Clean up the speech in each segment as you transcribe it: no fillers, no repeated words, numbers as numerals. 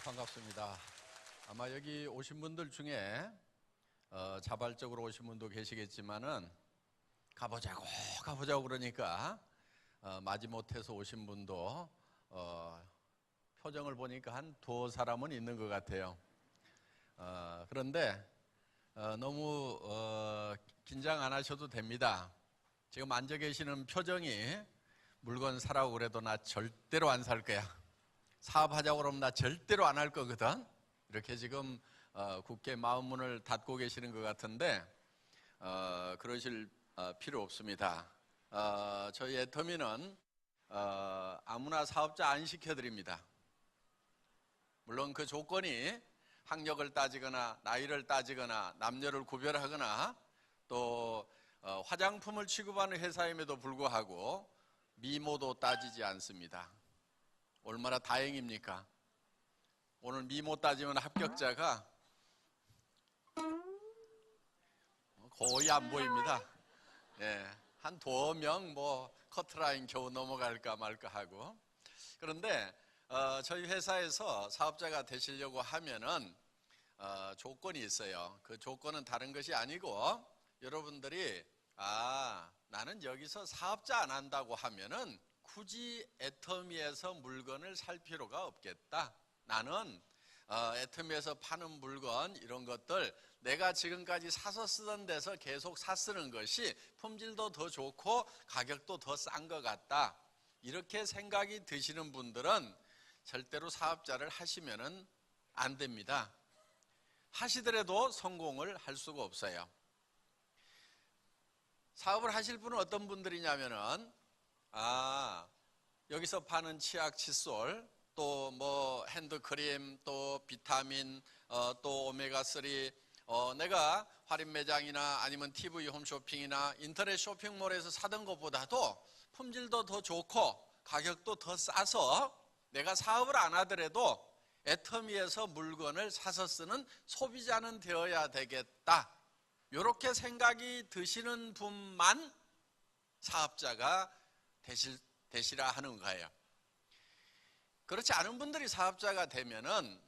반갑습니다. 아마 여기 오신 분들 중에 자발적으로 오신 분도 계시겠지만은 가보자고 그러니까 마지못해서 오신 분도 표정을 보니까 한 두어 사람은 있는 것 같아요. 그런데 너무 긴장 안 하셔도 됩니다. 지금 앉아 계시는 표정이 물건 사라고 그래도 나 절대로 안 살 거야, 사업하자고 그러면 나 절대로 안 할 거거든, 이렇게 지금 굳게 마음문을 닫고 계시는 것 같은데 그러실 필요 없습니다. 저희 애터미는 아무나 사업자 안 시켜드립니다. 물론 그 조건이 학력을 따지거나 나이를 따지거나 남녀를 구별하거나 또 화장품을 취급하는 회사임에도 불구하고 미모도 따지지 않습니다. 얼마나 다행입니까? 오늘 미모 따지면 합격자가 거의 안 보입니다. 한 두어 명 커트라인 겨우 넘어갈까 말까 하고. 그런데 저희 회사에서 사업자가 되시려고 하면은 조건이 있어요. 그 조건은 다른 것이 아니고, 여러분들이 나는 여기서 사업자 안 한다고 하면은 굳이 애터미에서 물건을 살 필요가 없겠다. 나는 애터미에서 파는 물건 이런 것들 내가 지금까지 사서 쓰던 데서 계속 쓰는 것이 품질도 더 좋고 가격도 더 싼 것 같다, 이렇게 생각이 드시는 분들은 절대로 사업자를 하시면은 안 됩니다. 하시더라도 성공을 할 수가 없어요. 사업을 하실 분은 어떤 분들이냐면은 여기서 파는 치약, 칫솔, 또 핸드크림, 또 비타민, 또 오메가3, 내가 할인 매장이나 아니면 TV 홈쇼핑이나 인터넷 쇼핑몰에서 사던 것보다도 품질도 더 좋고 가격도 더 싸서 내가 사업을 안 하더라도 애터미에서 물건을 사서 쓰는 소비자는 되어야 되겠다, 이렇게 생각이 드시는 분만 사업자가 되시라 하는 거예요. 그렇지 않은 분들이 사업자가 되면은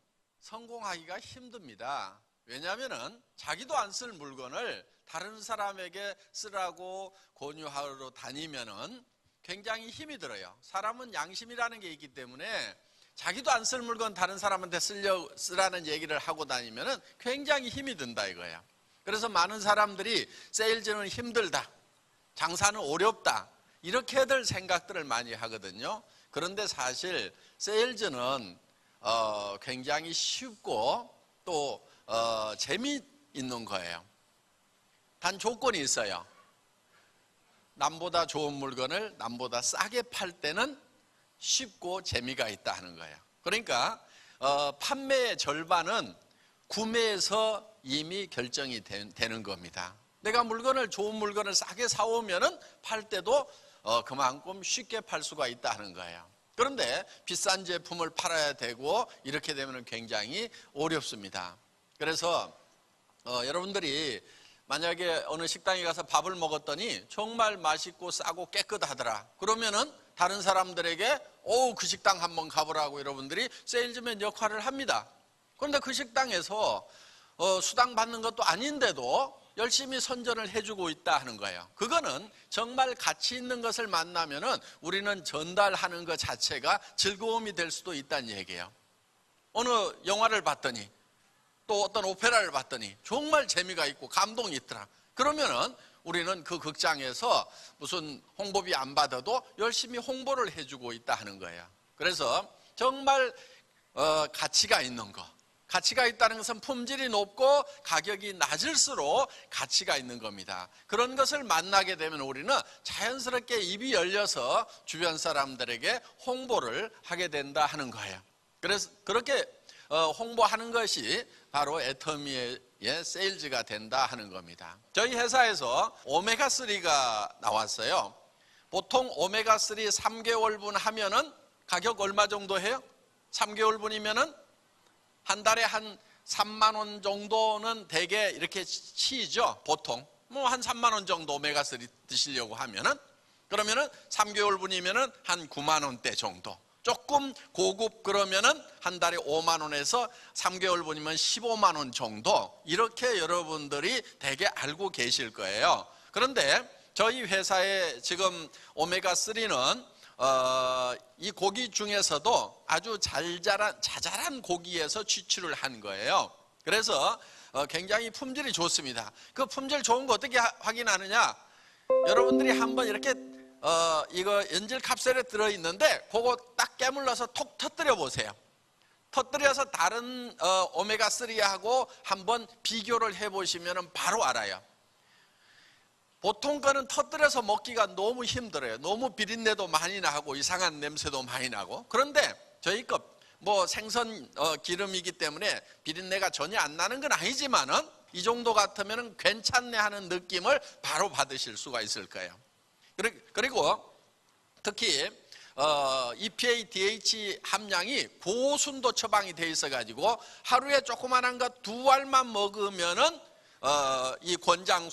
성공하기가 힘듭니다. 왜냐하면은 자기도 안 쓸 물건을 다른 사람에게 쓰라고 권유하러 다니면은 굉장히 힘이 들어요. 사람은 양심이라는 게 있기 때문에 자기도 안 쓸 물건 다른 사람한테 쓰라는 얘기를 하고 다니면은 굉장히 힘이 든다 이거예요. 그래서 많은 사람들이 세일즈는 힘들다, 장사는 어렵다, 이렇게들 생각들을 많이 하거든요. 그런데 사실 세일즈는 굉장히 쉽고 또 재미있는 거예요. 단 조건이 있어요. 남보다 좋은 물건을 남보다 싸게 팔 때는 쉽고 재미가 있다 하는 거예요. 그러니까 판매의 절반은 구매에서 이미 결정이 되는 겁니다. 내가 좋은 물건을 싸게 사오면은 팔 때도 그만큼 쉽게 팔 수가 있다 하는 거예요. 그런데 비싼 제품을 팔아야 되고 이렇게 되면 굉장히 어렵습니다. 그래서 여러분들이 만약에 어느 식당에 가서 밥을 먹었더니 정말 맛있고 싸고 깨끗하더라, 그러면은 다른 사람들에게 그 식당 한번 가보라고 여러분들이 세일즈맨 역할을 합니다. 그런데 그 식당에서 수당 받는 것도 아닌데도 열심히 선전을 해주고 있다 하는 거예요. 그거는 정말 가치 있는 것을 만나면은 우리는 전달하는 것 자체가 즐거움이 될 수도 있다는 얘기예요. 어느 영화를 봤더니 또 어떤 오페라를 봤더니 정말 재미가 있고 감동이 있더라, 그러면은 우리는 그 극장에서 무슨 홍보비 안 받아도 열심히 홍보를 해주고 있다 하는 거예요. 그래서 정말 가치가 있는 거, 가치가 있다는 것은 품질이 높고 가격이 낮을수록 가치가 있는 겁니다. 그런 것을 만나게 되면 우리는 자연스럽게 입이 열려서 주변 사람들에게 홍보를 하게 된다 하는 거예요. 그래서 그렇게 홍보하는 것이 바로 애터미의 세일즈가 된다 하는 겁니다. 저희 회사에서 오메가3가 나왔어요. 보통 오메가3 3개월분 하면은 가격 얼마 정도 해요? 3개월분이면은 한 달에 한 3만 원 정도는 대개 이렇게 치죠. 보통 한 3만 원 정도 오메가3 드시려고 하면은, 그러면은 3개월분이면은 한 9만 원대 정도. 조금 고급 그러면은 한 달에 5만 원에서 3개월분이면 15만 원 정도, 이렇게 여러분들이 대개 알고 계실 거예요. 그런데 저희 회사에 지금 오메가3는 이 고기 중에서도 아주 자잘한 고기에서 취출을 한 거예요. 그래서 굉장히 품질이 좋습니다. 그 품질 좋은 거 어떻게 확인하느냐? 여러분들이 한번 이렇게 이거 연질 캡슐에 들어있는데 그거 딱 깨물러서 톡 터뜨려 보세요. 터뜨려서 다른 오메가3하고 한번 비교를 해보시면 바로 알아요. 보통 거는 터뜨려서 먹기가 너무 힘들어요. 너무 비린내도 많이 나고 이상한 냄새도 많이 나고. 그런데 저희 거 뭐 생선 기름이기 때문에 비린내가 전혀 안 나는 건 아니지만은 이 정도 같으면 괜찮네 하는 느낌을 바로 받으실 수가 있을 거예요. 그리고 특히 EPA, DH 함량이 고순도 처방이 돼 있어 가지고 하루에 조그만한 거 2알만 먹으면은 이 권장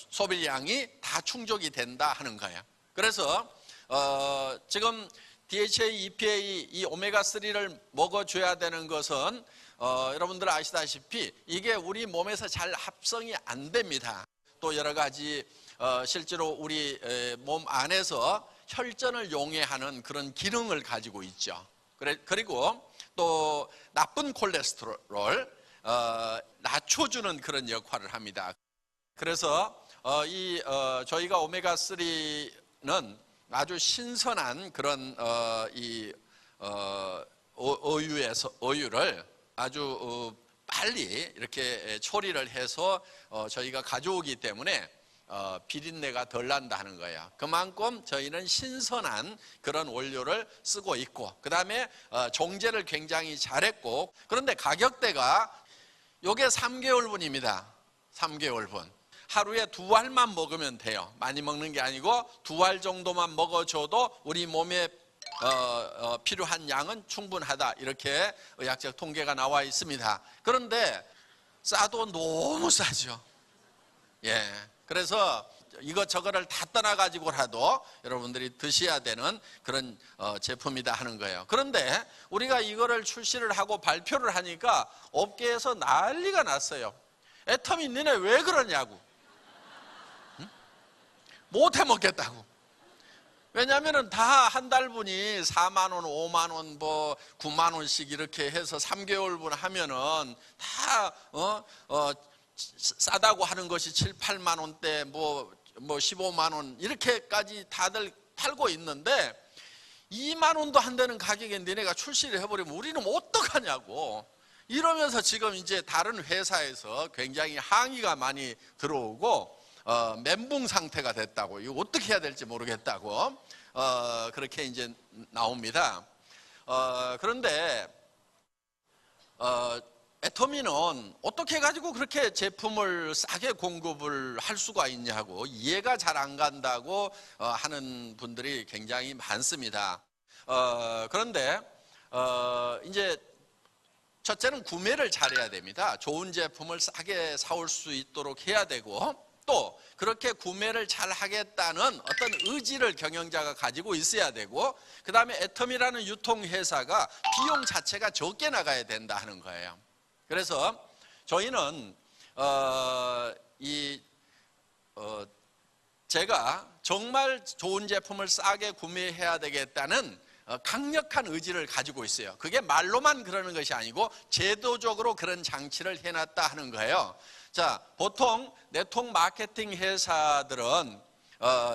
소비량이 다 충족이 된다 하는 거예요. 그래서 지금 DHA, EPA, 이 오메가3를 먹어줘야 되는 것은 여러분들 아시다시피 이게 우리 몸에서 잘 합성이 안 됩니다. 또 여러 가지 실제로 우리 몸 안에서 혈전을 용해하는 그런 기능을 가지고 있죠. 그리고 또 나쁜 콜레스테롤을 낮춰주는 그런 역할을 합니다. 그래서 저희가 오메가3는 아주 신선한 그런 어유를 아주 빨리 이렇게 처리를 해서 저희가 가져오기 때문에 비린내가 덜 난다는 거예요. 그만큼 저희는 신선한 그런 원료를 쓰고 있고, 그 다음에 정제를 굉장히 잘했고, 그런데 가격대가 요게 3개월분입니다. 3개월분. 하루에 2알만 먹으면 돼요. 많이 먹는 게 아니고 2알 정도만 먹어줘도 우리 몸에 필요한 양은 충분하다, 이렇게 의학적 통계가 나와 있습니다. 그런데 싸도 너무 싸죠. 예, 그래서 이것저것을 다 떠나가지고라도 여러분들이 드셔야 되는 그런 제품이다 하는 거예요. 그런데 우리가 이거를 출시를 하고 발표를 하니까 업계에서 난리가 났어요. 애터미 니네 왜 그러냐고. 못 해먹겠다고. 왜냐하면 다 한 달분이 4만 원, 5만 원, 뭐 9만 원씩 이렇게 해서 3개월분 하면은 다 싸다고 하는 것이 7, 8만 원대, 뭐 15만 원 이렇게까지 다들 팔고 있는데 2만 원도 안 되는 가격에 니네가 출시를 해버리면 우리는 어떡하냐고. 이러면서 지금 이제 다른 회사에서 굉장히 항의가 많이 들어오고 멘붕 상태가 됐다고, 이거 어떻게 해야 될지 모르겠다고 그렇게 이제 나옵니다. 그런데 애터미는 어떻게 해가지고 그렇게 제품을 싸게 공급을 할 수가 있냐고 이해가 잘 안 간다고 하는 분들이 굉장히 많습니다. 그런데 이제 첫째는 구매를 잘해야 됩니다. 좋은 제품을 싸게 사올 수 있도록 해야 되고, 또 그렇게 구매를 잘 하겠다는 어떤 의지를 경영자가 가지고 있어야 되고, 그 다음에 애터미라는 유통회사가 비용 자체가 적게 나가야 된다 하는 거예요. 그래서 저희는 제가 정말 좋은 제품을 싸게 구매해야 되겠다는 강력한 의지를 가지고 있어요. 그게 말로만 그러는 것이 아니고 제도적으로 그런 장치를 해놨다 하는 거예요. 자, 보통 네트워크 마케팅 회사들은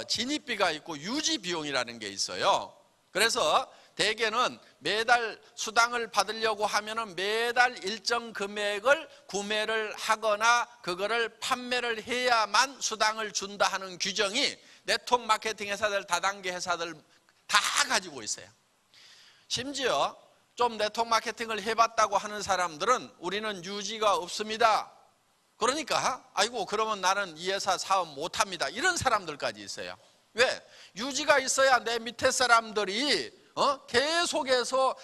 진입비가 있고 유지 비용이라는 게 있어요. 그래서 대개는 매달 수당을 받으려고 하면은 매달 일정 금액을 구매를 하거나 그거를 판매를 해야만 수당을 준다 하는 규정이 네트워크 마케팅 회사들, 다단계 회사들 다 가지고 있어요. 심지어 좀 네트워크 마케팅을 해봤다고 하는 사람들은 우리는 유지가 없습니다. 그러니까 아이고 그러면 나는 이 회사 사업 못합니다, 이런 사람들까지 있어요. 왜? 유지가 있어야 내 밑에 사람들이 계속해서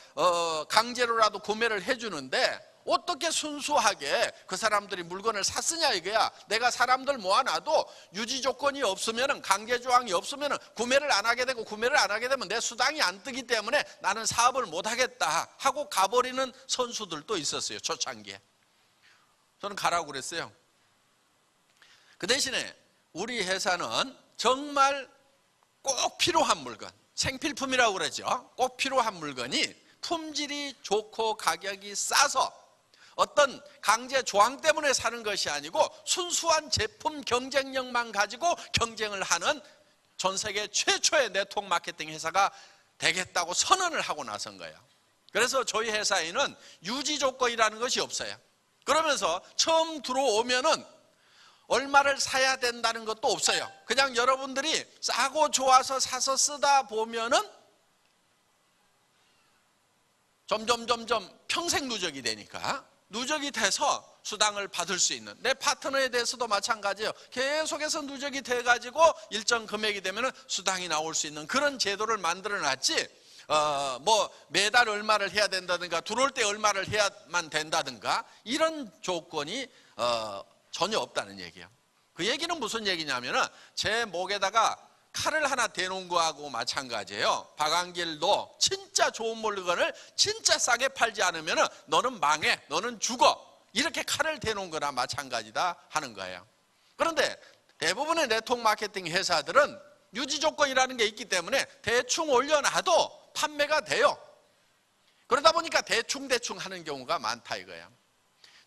강제로라도 구매를 해주는데 어떻게 순수하게 그 사람들이 물건을 샀으냐 이거야. 내가 사람들 모아놔도 유지 조건이 없으면, 강제 조항이 없으면 구매를 안 하게 되고, 구매를 안 하게 되면 내 수당이 안 뜨기 때문에 나는 사업을 못 하겠다 하고 가버리는 선수들도 있었어요. 초창기에. 저는 가라고 그랬어요. 그 대신에 우리 회사는 정말 꼭 필요한 물건, 생필품이라고 그러죠. 꼭 필요한 물건이 품질이 좋고 가격이 싸서 어떤 강제 조항 때문에 사는 것이 아니고 순수한 제품 경쟁력만 가지고 경쟁을 하는 전 세계 최초의 네트워크 마케팅 회사가 되겠다고 선언을 하고 나선 거예요. 그래서 저희 회사에는 유지 조건이라는 것이 없어요. 그러면서 처음 들어오면은 얼마를 사야 된다는 것도 없어요. 그냥 여러분들이 싸고 좋아서 사서 쓰다 보면은 점점 평생 누적이 되니까, 누적이 돼서 수당을 받을 수 있는, 내 파트너에 대해서도 마찬가지예요. 계속해서 누적이 돼가지고 일정 금액이 되면 수당이 나올 수 있는 그런 제도를 만들어 놨지, 뭐 매달 얼마를 해야 된다든가 들어올 때 얼마를 해야만 된다든가 이런 조건이 전혀 없다는 얘기예요. 그 얘기는 무슨 얘기냐면은 제 목에다가 칼을 하나 대놓은 거하고 마찬가지예요. 박한길도 진짜 좋은 물건을 진짜 싸게 팔지 않으면 너는 망해, 너는 죽어, 이렇게 칼을 대놓은 거나 마찬가지다 하는 거예요. 그런데 대부분의 네트워크 마케팅 회사들은 유지 조건이라는 게 있기 때문에 대충 올려놔도 판매가 돼요. 그러다 보니까 대충 하는 경우가 많다 이거예요.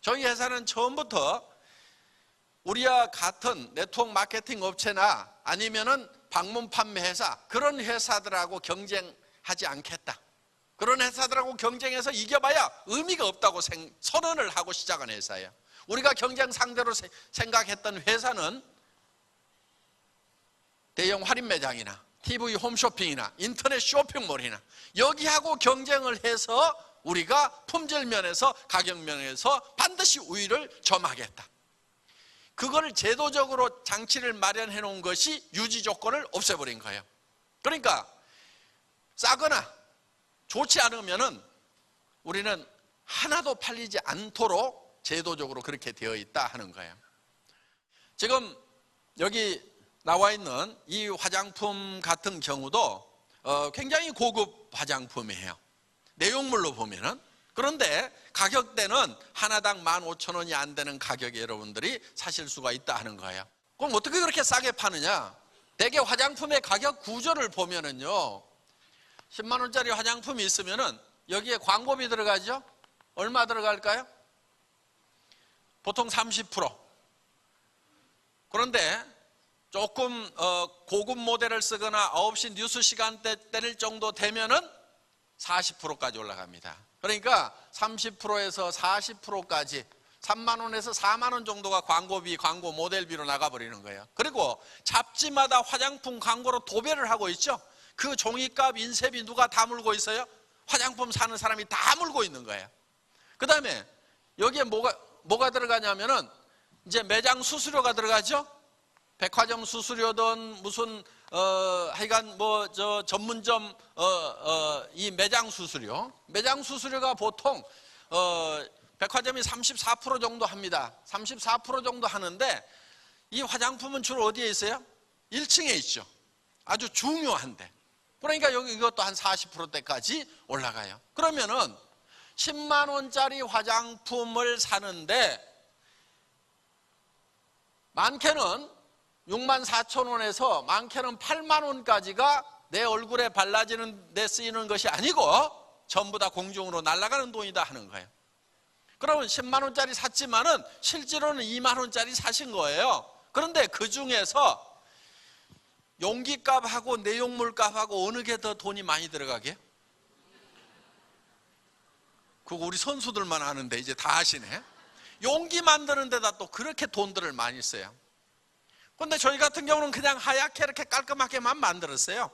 저희 회사는 처음부터 우리와 같은 네트워크 마케팅 업체나 아니면은 방문 판매 회사, 그런 회사들하고 경쟁하지 않겠다. 그런 회사들하고 경쟁해서 이겨봐야 의미가 없다고 선언을 하고 시작한 회사예요. 우리가 경쟁 상대로 생각했던 회사는 대형 할인 매장이나 TV 홈쇼핑이나 인터넷 쇼핑몰이나 여기하고 경쟁을 해서 우리가 품질 면에서 가격 면에서 반드시 우위를 점하겠다. 그걸 제도적으로 장치를 마련해 놓은 것이 유지 조건을 없애버린 거예요. 그러니까 싸거나 좋지 않으면은 우리는 하나도 팔리지 않도록 제도적으로 그렇게 되어 있다 하는 거예요. 지금 여기 나와 있는 이 화장품 같은 경우도 굉장히 고급 화장품이에요. 내용물로 보면은. 그런데 가격대는 하나당 15,000원이 안 되는 가격에 여러분들이 사실 수가 있다 하는 거예요. 그럼 어떻게 그렇게 싸게 파느냐? 대개 화장품의 가격 구조를 보면은요, 10만 원짜리 화장품이 있으면은 여기에 광고비 들어가죠? 얼마 들어갈까요? 보통 30%. 그런데 조금 고급 모델을 쓰거나 9시 뉴스 시간대 때릴 정도 되면은 40%까지 올라갑니다. 그러니까 30%에서 40%까지 3만 원에서 4만 원 정도가 광고비, 광고 모델비로 나가버리는 거예요. 그리고 잡지마다 화장품 광고로 도배를 하고 있죠. 그 종이값, 인쇄비 누가 다 물고 있어요? 화장품 사는 사람이 다 물고 있는 거예요. 그 다음에 여기에 뭐가 들어가냐면은 이제 매장 수수료가 들어가죠. 백화점 수수료든 무슨 하여간 뭐 저 전문점 이 매장 수수료가 보통 백화점이 34% 정도 합니다. 34% 정도 하는데 이 화장품은 주로 어디에 있어요? 1층에 있죠. 아주 중요한데. 그러니까 여기 이것도 한 40%대까지 올라가요. 그러면은 10만 원짜리 화장품을 사는데 많게는 64,000원에서 많게는 8만 원까지가 내 얼굴에 발라지는 데 쓰이는 것이 아니고 전부 다 공중으로 날아가는 돈이다 하는 거예요. 그러면 10만 원짜리 샀지만은 실제로는 2만 원짜리 사신 거예요. 그런데 그 중에서 용기값하고 내용물값하고 어느 게 더 돈이 많이 들어가게? 그거 우리 선수들만 아는데 이제 다 아시네. 용기 만드는 데다 또 그렇게 돈들을 많이 써요. 그런데 저희 같은 경우는 그냥 하얗게 이렇게 깔끔하게만 만들었어요.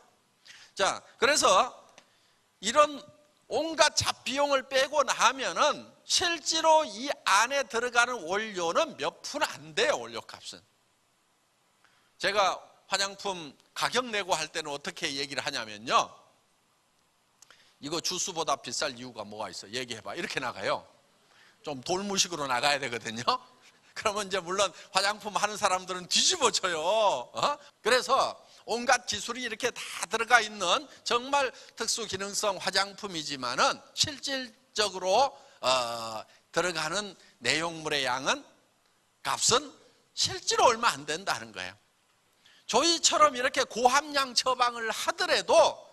자, 그래서 이런 온갖 잡비용을 빼고 나면은 실제로 이 안에 들어가는 원료는 몇 푼 안 돼요, 원료값은. 제가 화장품 가격 내고 할 때는 어떻게 얘기를 하냐면요. 이거 주스보다 비쌀 이유가 뭐가 있어? 얘기해봐. 이렇게 나가요. 좀 돌무식으로 나가야 되거든요. 그러면 이제 물론 화장품 하는 사람들은 뒤집어져요. 그래서 온갖 기술이 이렇게 다 들어가 있는 정말 특수 기능성 화장품이지만은 실질적으로 들어가는 내용물의 양은, 값은 실제로 얼마 안 된다는 거예요. 저희처럼 이렇게 고함량 처방을 하더라도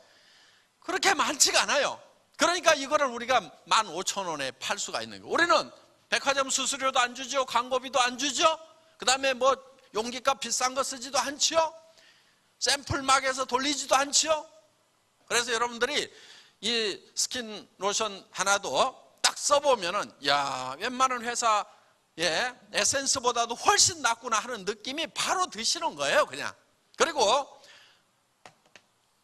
그렇게 많지가 않아요. 그러니까 이거를 우리가 15,000원에 팔 수가 있는 거예요. 우리는 백화점 수수료도 안 주죠, 광고비도 안 주죠, 그 다음에 뭐 용기값 비싼 거 쓰지도 않지요, 샘플막에서 돌리지도 않지요. 그래서 여러분들이 이 스킨 로션 하나도 딱 써보면은, 야, 웬만한 회사 에센스보다도 훨씬 낫구나 하는 느낌이 바로 드시는 거예요, 그냥. 그리고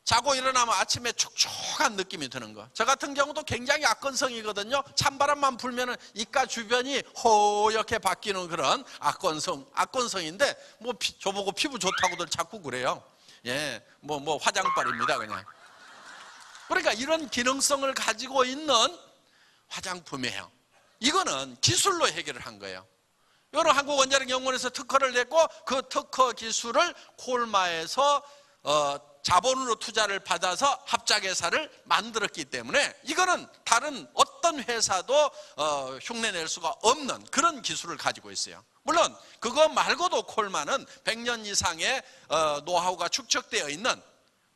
자고 일어나면 아침에 촉촉한 느낌이 드는 거. 저 같은 경우도 굉장히 악건성이거든요. 찬바람만 불면은 입가 주변이 허옇게 바뀌는 그런 악건성인데, 뭐 저보고 피부 좋다고들 자꾸 그래요. 뭐 화장빨입니다, 그냥. 그러니까 이런 기능성을 가지고 있는 화장품이에요. 이거는 기술로 해결을 한 거예요. 이거는 한국원자력연구원에서 특허를 냈고, 그 특허 기술을 콜마에서 자본으로 투자를 받아서 합작회사를 만들었기 때문에 이거는 다른 어떤 회사도 흉내낼 수가 없는 그런 기술을 가지고 있어요. 물론 그거 말고도 콜마는 100년 이상의 노하우가 축적되어 있는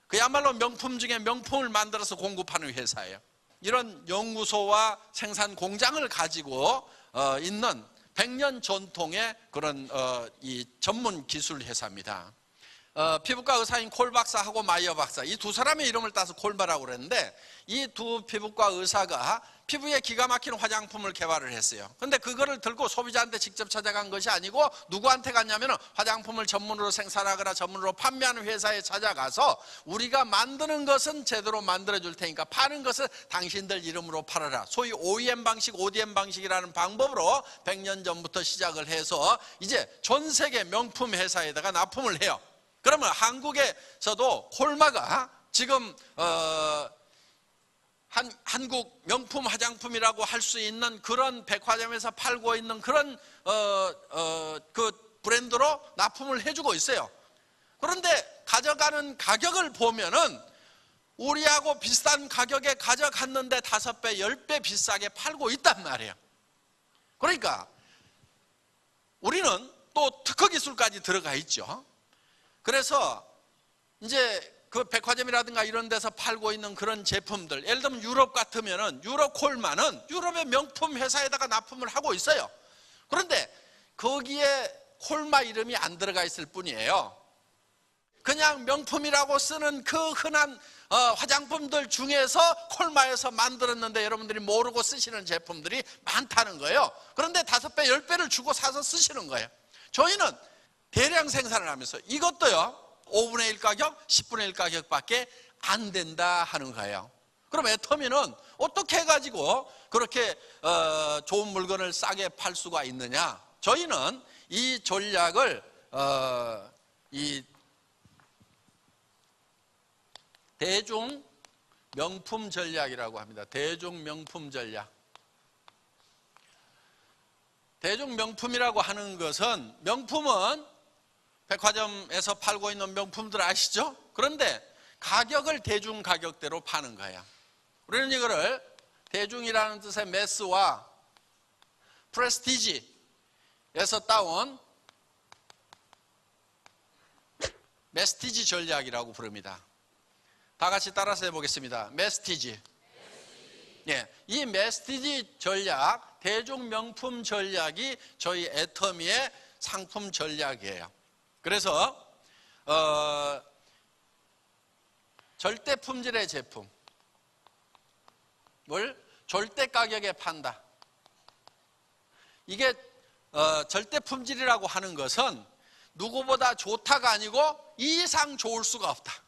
그야말로 명품 중에 명품을 만들어서 공급하는 회사예요. 이런 연구소와 생산 공장을 가지고 있는 100년 전통의 그런 이 전문 기술 회사입니다. 피부과 의사인 콜 박사하고 마이어 박사, 이 두 사람의 이름을 따서 콜마라고 그랬는데, 이 두 피부과 의사가 피부에 기가 막히는 화장품을 개발을 했어요. 근데 그거를 들고 소비자한테 직접 찾아간 것이 아니고 누구한테 갔냐면 화장품을 전문으로 생산하거나 전문으로 판매하는 회사에 찾아가서, 우리가 만드는 것은 제대로 만들어 줄 테니까 파는 것은 당신들 이름으로 팔아라. 소위 OEM 방식, ODM 방식이라는 방법으로 100년 전부터 시작을 해서 이제 전 세계 명품 회사에다가 납품을 해요. 그러면 한국에서도 콜마가 지금 한국 명품 화장품이라고 할 수 있는 그런 백화점에서 팔고 있는 그런 그 브랜드로 납품을 해주고 있어요. 그런데 가져가는 가격을 보면은 우리하고 비슷한 가격에 가져갔는데 5배, 10배 비싸게 팔고 있단 말이에요. 그러니까 우리는 또 특허 기술까지 들어가 있죠. 그래서 이제 그 백화점이라든가 이런 데서 팔고 있는 그런 제품들, 예를 들면 유럽 같으면은 유럽 콜마는 유럽의 명품 회사에다가 납품을 하고 있어요. 그런데 거기에 콜마 이름이 안 들어가 있을 뿐이에요. 그냥 명품이라고 쓰는 그 흔한 화장품들 중에서 콜마에서 만들었는데 여러분들이 모르고 쓰시는 제품들이 많다는 거예요. 그런데 5배, 10배를 주고 사서 쓰시는 거예요. 저희는 대량 생산을 하면서 이것도요 5분의 1 가격, 10분의 1 가격밖에 안 된다 하는 거예요. 그럼 애터미는 어떻게 해가지고 그렇게 좋은 물건을 싸게 팔 수가 있느냐? 저희는 이 전략을 이 대중 명품 전략이라고 합니다. 대중 명품 전략. 대중 명품이라고 하는 것은, 명품은 백화점에서 팔고 있는 명품들 아시죠? 그런데 가격을 대중 가격대로 파는 거예요. 우리는 이거를 대중이라는 뜻의 매스와 프레스티지에서 따온 메스티지 전략이라고 부릅니다. 다 같이 따라서 해보겠습니다. 메스티지. 이 메스티지 전략, 대중 명품 전략이 저희 애터미의 상품 전략이에요. 그래서 절대 품질의 제품을 절대 가격에 판다. 이게 절대 품질이라고 하는 것은 누구보다 좋다가 아니고 이 이상 좋을 수가 없다.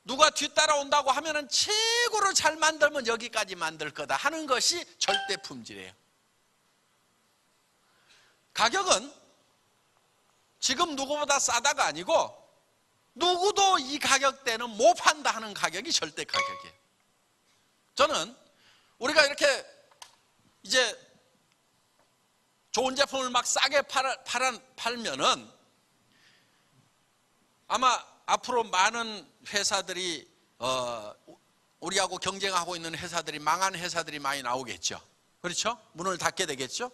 누가 뒤따라온다고 하면은 최고로 잘 만들면 여기까지 만들 거다 하는 것이 절대 품질이에요. 가격은 지금 누구보다 싸다가 아니고 누구도 이 가격대는 못 판다 하는 가격이 절대 가격이에요. 저는 우리가 이렇게 이제 좋은 제품을 막 싸게 팔면은 아마 앞으로 많은 회사들이 우리하고 경쟁하고 있는 회사들이 망한 회사들이 많이 나오겠죠. 그렇죠? 문을 닫게 되겠죠.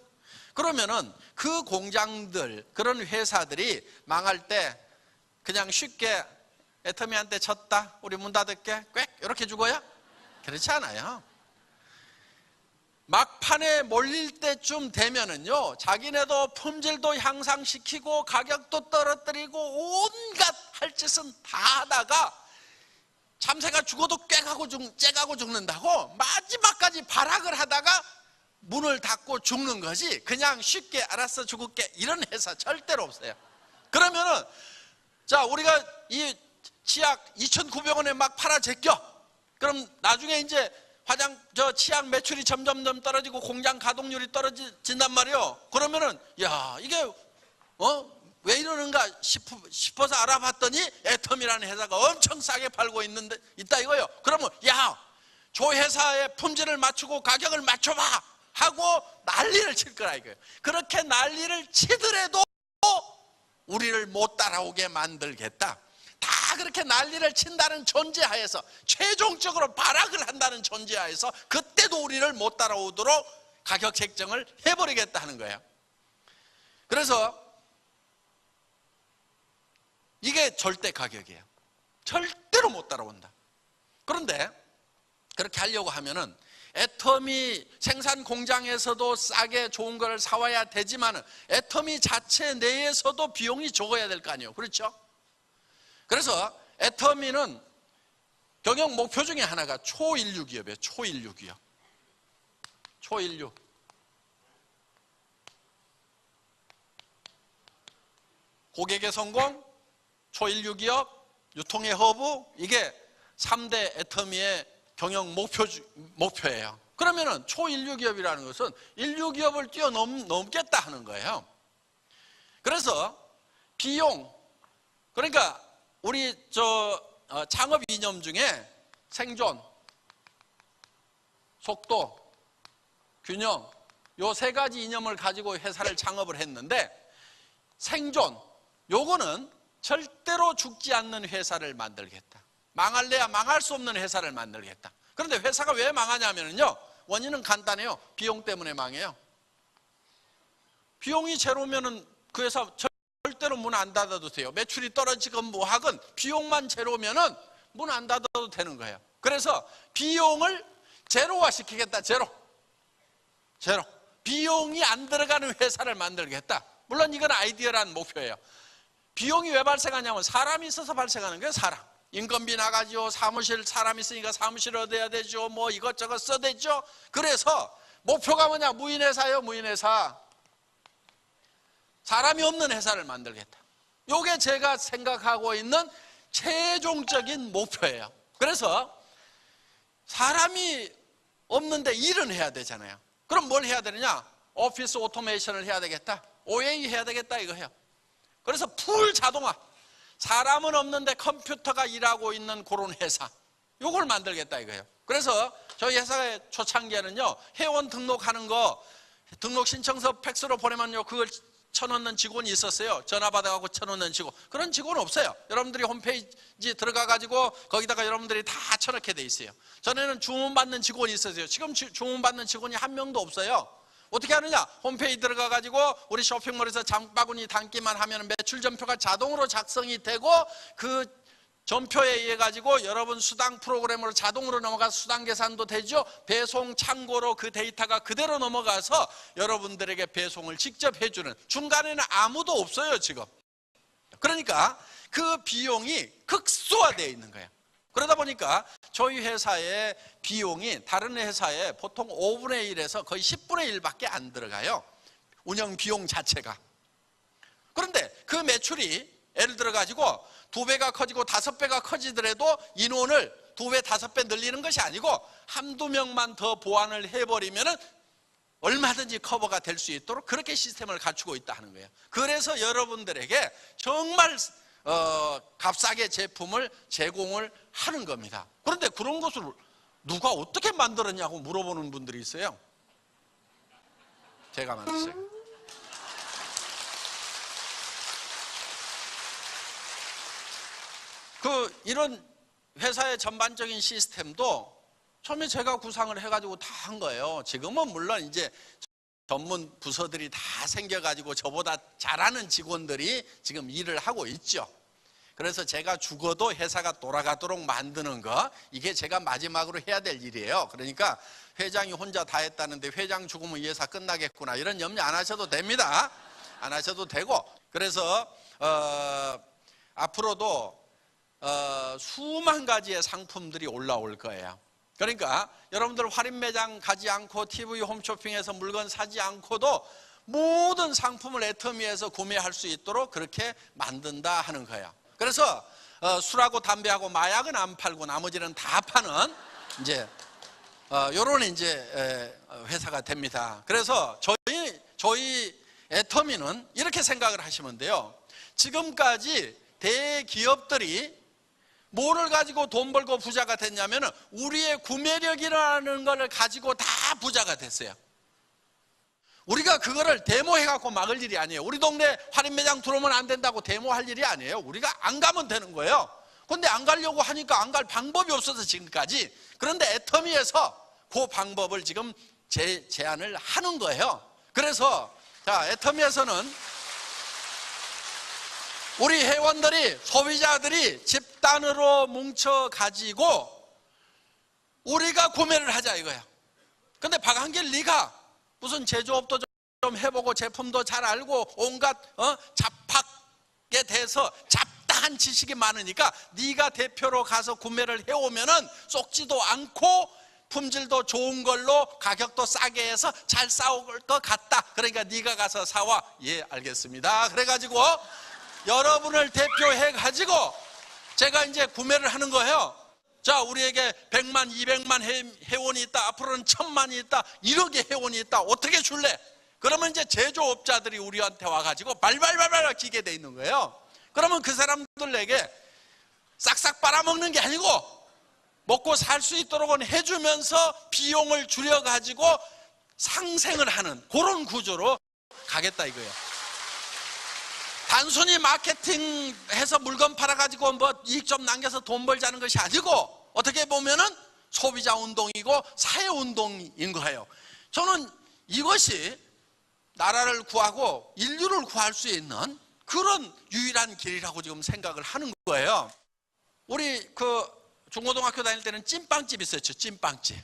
그러면은 그 공장들, 그런 회사들이 망할 때 그냥 쉽게 애터미한테 졌다, 우리 문 닫을게, 꽥 이렇게 죽어요? 그렇지 않아요. 막판에 몰릴 때쯤 되면은요, 자기네도 품질도 향상시키고 가격도 떨어뜨리고 온갖 할 짓은 다 하다가 참새가 죽어도 꽥하고 쨍하고 죽는다고 마지막까지 발악을 하다가 문을 닫고 죽는 거지, 그냥 쉽게 알아서 죽을게 이런 회사 절대로 없어요. 그러면은 자, 우리가 이 치약 2,900원에 막 팔아 제껴. 그럼 나중에 이제 치약 매출이 점점 떨어지고 공장 가동률이 떨어진단 말이에요. 그러면은 야, 이게 왜 이러는가 싶어서 알아봤더니 애텀이라는 회사가 엄청 싸게 팔고 있다 이거예요. 그러면 야, 저 회사의 품질을 맞추고 가격을 맞춰봐 하고 난리를 칠 거라 이거예요. 그렇게 난리를 치더라도 우리를 못 따라오게 만들겠다. 다 그렇게 난리를 친다는 존재하에서, 최종적으로 발악을 한다는 존재하에서 그때도 우리를 못 따라오도록 가격 책정을 해버리겠다 하는 거예요. 그래서 이게 절대 가격이에요. 절대로 못 따라온다. 그런데 그렇게 하려고 하면은 애터미 생산 공장에서도 싸게 좋은 걸 사와야 되지만 애터미 자체 내에서도 비용이 적어야 될 거 아니에요. 그렇죠? 그래서 애터미는 경영 목표 중에 하나가 초인류 기업이에요. 초인류 기업. 초인류. 고객의 성공, 초인류 기업, 유통의 허브, 이게 3대 애터미의 경영 목표예요. 그러면은 초인류 기업이라는 것은 인류 기업을 뛰어넘겠다 하는 거예요. 그래서 비용, 그러니까 우리 창업 이념 중에 생존, 속도, 균형, 요 세 가지 이념을 가지고 회사를 창업을 했는데, 생존, 요거는 절대로 죽지 않는 회사를 만들겠다. 망할래야 망할 수 없는 회사를 만들겠다. 그런데 회사가 왜 망하냐면요, 원인은 간단해요. 비용 때문에 망해요. 비용이 제로면은 그 회사 절대로 문 안 닫아도 돼요. 매출이 떨어지건 뭐하건 비용만 제로면은 문 안 닫아도 되는 거예요. 그래서 비용을 제로화 시키겠다. 제로. 비용이 안 들어가는 회사를 만들겠다. 물론 이건 아이디어라는 목표예요. 비용이 왜 발생하냐면 사람이 있어서 발생하는 거예요. 사람. 인건비 나가죠. 사무실 사람 있으니까 사무실 얻어야 되죠. 뭐 이것저것 써야 되죠. 그래서 목표가 뭐냐? 무인회사예요. 무인회사. 사람이 없는 회사를 만들겠다. 이게 제가 생각하고 있는 최종적인 목표예요. 그래서 사람이 없는데 일은 해야 되잖아요. 그럼 뭘 해야 되느냐? 오피스 오토메이션을 해야 되겠다. OA 해야 되겠다 이거예요. 그래서 풀 자동화. 사람은 없는데 컴퓨터가 일하고 있는 그런 회사, 요걸 만들겠다 이거예요. 그래서 저희 회사의 초창기에는요, 회원 등록하는 거, 등록 신청서 팩스로 보내면요, 그걸 쳐놓는 직원이 있었어요. 전화 받아가고 쳐놓는 직원. 그런 직원은 없어요. 여러분들이 홈페이지 들어가가지고 거기다가 여러분들이 다 쳐넣게 돼 있어요. 전에는 주문받는 직원이 있었어요. 지금 주문받는 직원이 한 명도 없어요. 어떻게 하느냐? 홈페이지 들어가가지고 우리 쇼핑몰에서 장바구니 담기만 하면 매출 전표가 자동으로 작성이 되고, 그 전표에 의해 가지고 여러분 수당 프로그램으로 자동으로 넘어가서 수당 계산도 되죠. 배송 창고로 그 데이터가 그대로 넘어가서 여러분들에게 배송을 직접 해주는, 중간에는 아무도 없어요 지금. 그러니까 그 비용이 극소화되어 있는 거예요. 그러다 보니까 저희 회사의 비용이 다른 회사에 보통 5분의 1에서 거의 10분의 1밖에 안 들어가요. 운영 비용 자체가. 그런데 그 매출이 예를 들어 가지고 2배가 커지고 5배가 커지더라도 인원을 2배, 5배 늘리는 것이 아니고 한두 명만 더 보완을 해버리면은 얼마든지 커버가 될 수 있도록 그렇게 시스템을 갖추고 있다 하는 거예요. 그래서 여러분들에게 정말 값싸게 제품을 제공을 하는 겁니다. 그런데 그런 것을 누가 어떻게 만들었냐고 물어보는 분들이 있어요. 제가 만들었어요. 이런 회사의 전반적인 시스템도 처음에 제가 구상을 해가지고 다 한 거예요. 지금은 물론 이제 전문 부서들이 다 생겨가지고 저보다 잘하는 직원들이 지금 일을 하고 있죠. 그래서 제가 죽어도 회사가 돌아가도록 만드는 거, 이게 제가 마지막으로 해야 될 일이에요. 그러니까 회장이 혼자 다 했다는데 회장 죽으면 이 회사 끝나겠구나, 이런 염려 안 하셔도 됩니다. 안 하셔도 되고, 그래서 앞으로도 수만 가지의 상품들이 올라올 거예요. 그러니까 여러분들 할인 매장 가지 않고 TV 홈쇼핑에서 물건 사지 않고도 모든 상품을 애터미에서 구매할 수 있도록 그렇게 만든다 하는 거예요. 그래서 술하고 담배하고 마약은 안 팔고 나머지는 다 파는 이제 요런 이제 회사가 됩니다. 그래서 저희 애터미는 이렇게 생각을 하시면 돼요. 지금까지 대기업들이 뭐를 가지고 돈 벌고 부자가 됐냐면 우리의 구매력이라는 걸 가지고 다 부자가 됐어요. 우리가 그거를 데모해 갖고 막을 일이 아니에요. 우리 동네 할인 매장 들어오면 안 된다고 데모할 일이 아니에요. 우리가 안 가면 되는 거예요. 그런데 안 가려고 하니까 안 갈 방법이 없어서 지금까지. 그런데 애터미에서 그 방법을 지금 제안을 하는 거예요. 그래서 자, 애터미에서는 우리 회원들이, 소비자들이 집단으로 뭉쳐가지고 우리가 구매를 하자 이거야. 근데 박한길 네가 무슨 제조업도 좀 해보고 제품도 잘 알고 온갖 잡학에 대해서 잡다한 지식이 많으니까 네가 대표로 가서 구매를 해오면은 쏙지도 않고 품질도 좋은 걸로 가격도 싸게 해서 잘 싸울 것 같다. 그러니까 네가 가서 사와. 예, 알겠습니다. 그래가지고 여러분을 대표해 가지고 제가 이제 구매를 하는 거예요. 자, 우리에게 100만, 200만 회원이 있다. 앞으로는 1000만이 있다. 1억의 회원이 있다. 어떻게 줄래? 그러면 이제 제조업자들이 우리한테 와가지고 발발발발 기게 돼 있는 거예요. 그러면 그 사람들에게 싹싹 빨아먹는 게 아니고 먹고 살 수 있도록 해주면서 비용을 줄여가지고 상생을 하는 그런 구조로 가겠다 이거예요. 단순히 마케팅해서 물건 팔아가지고 뭐 이익 좀 남겨서 돈 벌자는 것이 아니고 어떻게 보면은 소비자 운동이고 사회 운동인 거예요. 저는 이것이 나라를 구하고 인류를 구할 수 있는 그런 유일한 길이라고 지금 생각을 하는 거예요. 우리 중고등학교 다닐 때는 찐빵집 있었죠. 찐빵집.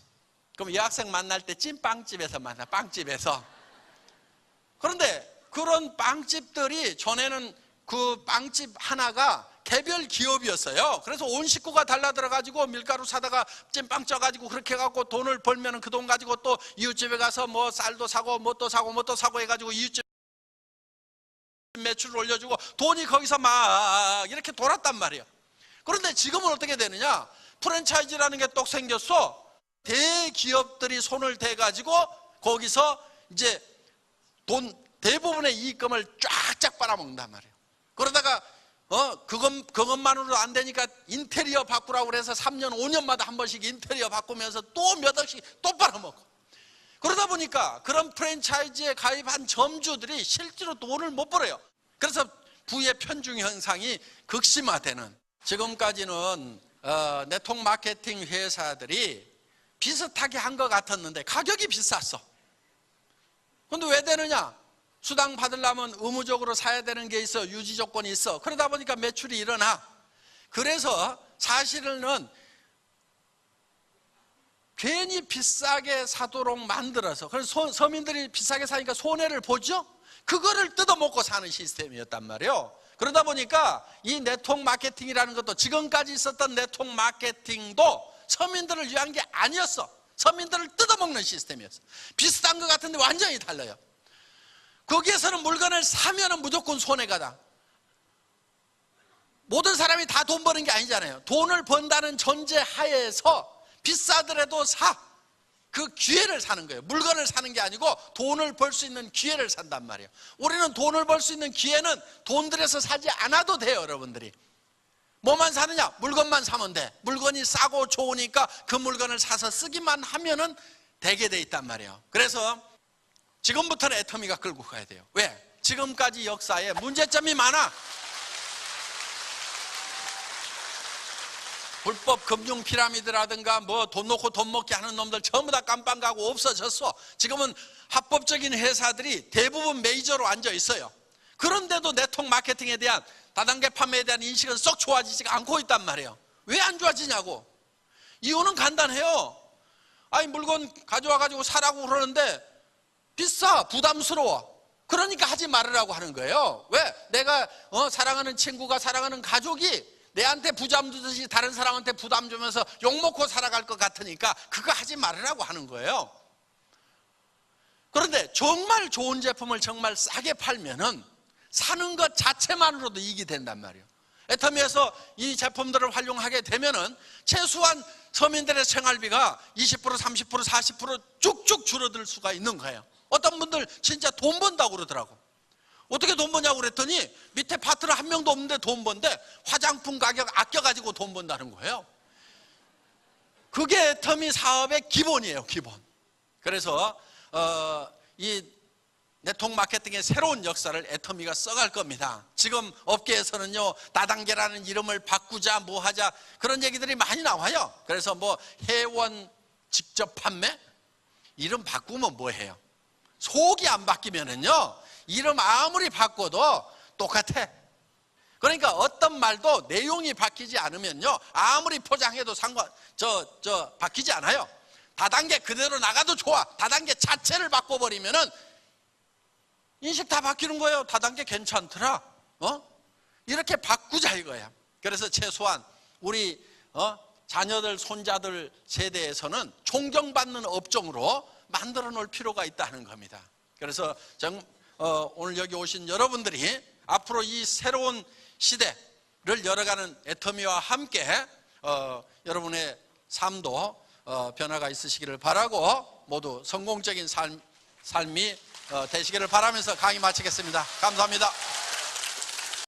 그럼 여학생 만날 때 찐빵집에서 만나, 빵집에서. 그런데 그런 빵집들이 전에는 그 빵집 하나가 개별 기업이었어요. 그래서 온 식구가 달라들어가지고 밀가루 사다가 찐빵 쪄가지고 그렇게 해갖고 돈을 벌면 그 돈 가지고 또 이웃집에 가서 뭐 쌀도 사고 뭣도 사고 해가지고 이웃집 매출을 올려주고 돈이 거기서 막 이렇게 돌았단 말이에요. 그런데 지금은 어떻게 되느냐? 프랜차이즈라는 게 똑 생겼어. 대기업들이 손을 대가지고 거기서 이제 대부분의 이익금을 쫙쫙 빨아먹는단 말이에요. 그러다가 그것만으로도 안 되니까 인테리어 바꾸라고 그래서 3년 5년마다 한 번씩 인테리어 바꾸면서 또 몇 억씩 또 빨아먹고. 그러다 보니까 그런 프랜차이즈에 가입한 점주들이 실제로 돈을 못 벌어요. 그래서 부의 편중 현상이 극심화되는. 지금까지는 네트워크 마케팅 회사들이 비슷하게 한 것 같았는데 가격이 비쌌어. 근데 왜 되느냐? 수당 받으려면 의무적으로 사야 되는 게 있어. 유지 조건이 있어. 그러다 보니까 매출이 일어나. 그래서 사실은 괜히 비싸게 사도록 만들어서, 그래서 서민들이 비싸게 사니까 손해를 보죠. 그거를 뜯어먹고 사는 시스템이었단 말이에요. 그러다 보니까 이 네트워크 마케팅이라는 것도, 지금까지 있었던 네트워크 마케팅도 서민들을 위한 게 아니었어. 서민들을 뜯어먹는 시스템이었어. 비슷한 것 같은데 완전히 달라요. 거기에서는 물건을 사면은 무조건 손해가다. 모든 사람이 다 돈 버는 게 아니잖아요. 돈을 번다는 전제 하에서 비싸더라도 그 기회를 사는 거예요. 물건을 사는 게 아니고 돈을 벌 수 있는 기회를 산단 말이에요. 우리는 돈을 벌 수 있는 기회는 돈 들여서 사지 않아도 돼요. 여러분들이 뭐만 사느냐? 물건만 사면 돼. 물건이 싸고 좋으니까 그 물건을 사서 쓰기만 하면은 되게 돼 있단 말이에요. 그래서 지금부터는 애터미가 끌고 가야 돼요. 왜? 지금까지 역사에 문제점이 많아. 불법 금융 피라미드라든가 뭐 돈 놓고 돈 먹게 하는 놈들 전부 다 깜빵 가고 없어졌어. 지금은 합법적인 회사들이 대부분 메이저로 앉아 있어요. 그런데도 네트워크 마케팅에 대한 다단계 판매에 대한 인식은 썩 좋아지지가 않고 있단 말이에요. 왜 안 좋아지냐고. 이유는 간단해요. 아니 물건 가져와 가지고 사라고 그러는데 비싸, 부담스러워. 그러니까 하지 말으라고 하는 거예요. 왜? 내가 사랑하는 친구가, 사랑하는 가족이 내한테 부담 주듯이 다른 사람한테 부담 주면서 욕먹고 살아갈 것 같으니까 그거 하지 말으라고 하는 거예요. 그런데 정말 좋은 제품을 정말 싸게 팔면은 사는 것 자체만으로도 이익이 된단 말이에요. 애터미에서 이 제품들을 활용하게 되면은 최소한 서민들의 생활비가 20%, 30%, 40% 쭉쭉 줄어들 수가 있는 거예요. 어떤 분들 진짜 돈 번다고 그러더라고. 어떻게 돈 버냐고 그랬더니 밑에 파트너 한 명도 없는데 돈 번데 화장품 가격 아껴가지고 돈 번다는 거예요. 그게 애터미 사업의 기본이에요, 기본. 그래서 이 네트워크 마케팅의 새로운 역사를 애터미가 써갈 겁니다. 지금 업계에서는요, 다단계라는 이름을 바꾸자, 뭐 하자, 그런 얘기들이 많이 나와요. 그래서 뭐 회원 직접 판매? 이름 바꾸면 뭐 해요? 속이 안 바뀌면은요, 이름 아무리 바꿔도 똑같아. 그러니까 어떤 말도 내용이 바뀌지 않으면요, 아무리 포장해도 바뀌지 않아요. 다단계 그대로 나가도 좋아. 다단계 자체를 바꿔버리면은 인식 다 바뀌는 거예요. 다단계 괜찮더라. 이렇게 바꾸자 이거야. 그래서 최소한 우리 자녀들, 손자들 세대에서는 존경받는 업종으로 만들어 놓을 필요가 있다는 겁니다. 그래서 오늘 여기 오신 여러분들이 앞으로 이 새로운 시대를 열어가는 애터미와 함께 여러분의 삶도 변화가 있으시기를 바라고 모두 성공적인 삶이 되시기를 바라면서 강의 마치겠습니다. 감사합니다.